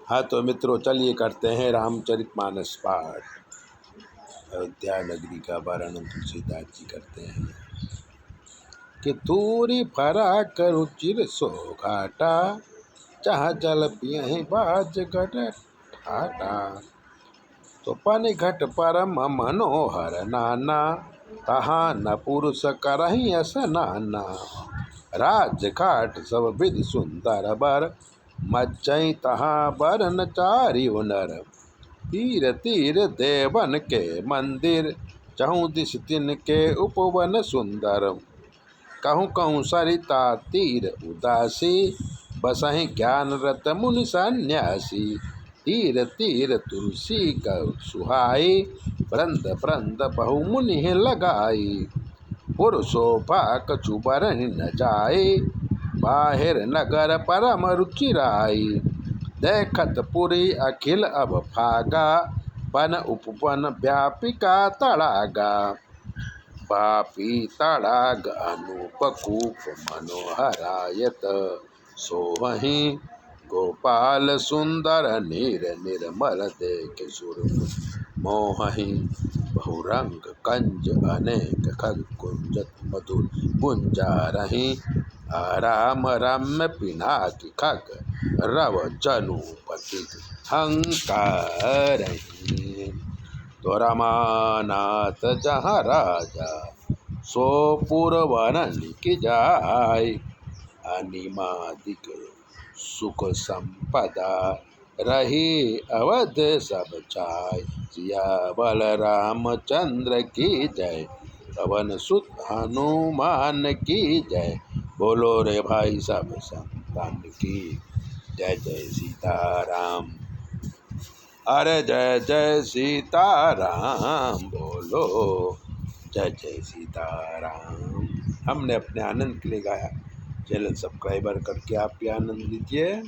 हाँ तो मित्रों, चलिए करते हैं रामचरितमानस पाठ। अयोध्या नगरी का वर्णन तुलसीदास जी करते हैं कि तूरी फरा करू चिर सो घाटा, चाह जल पियहि बाज घट ठाटा। तो पानी घट परम मनोहर नाना, तहाँ न पुरुष करहि स्नाना। राजघाट सब विधि सुंदर बर, मज्जई तहाँ बरन चारि नर। तीर तीर देवन के मंदिर, चहु दिस तिनके उपवन सुंदर। कहूँ कहूँ सरिता तीर उदासी, बसहि ज्ञान रत मुनि सन्यासी। तीर तीर तुलसी कर सुहाई, वृंद वृंद बहु मुनि लगाई। पुरशोभा कछु बरहि न जाई, बाहिर नगर परम रुचिराई। देखत पुरी अखिल अब भागा, वन उपवन व्यापिका तड़ागा। बापी तड़ाग अनूप कूप मनोहरायत, सोहहि गोपाल सुंदर नीर निर्मल देख सुर मोहहि। बहुरंग कंज अनेक खग कुंजत मधुर गुंजारहि। आराम रम्य पिनाकि खग रव जनु पति हंकारहि। तो रमानाथ जहाँ राजा, सो पुरवन की जाय। अनिमादिक सुख संपदा, रही अवध सब छाय। सियावर रामचंद्र की जय, पवन सुत हनुमान की जय। बोलो रे भाई सब संतान की जय। जय सीताराम, अरे जय जय सीताराम बोलो, जय जय सीताराम। हमने अपने आनंद के लिए गाया, चैनल सब्सक्राइबर करके आप भी आनंद लीजिए।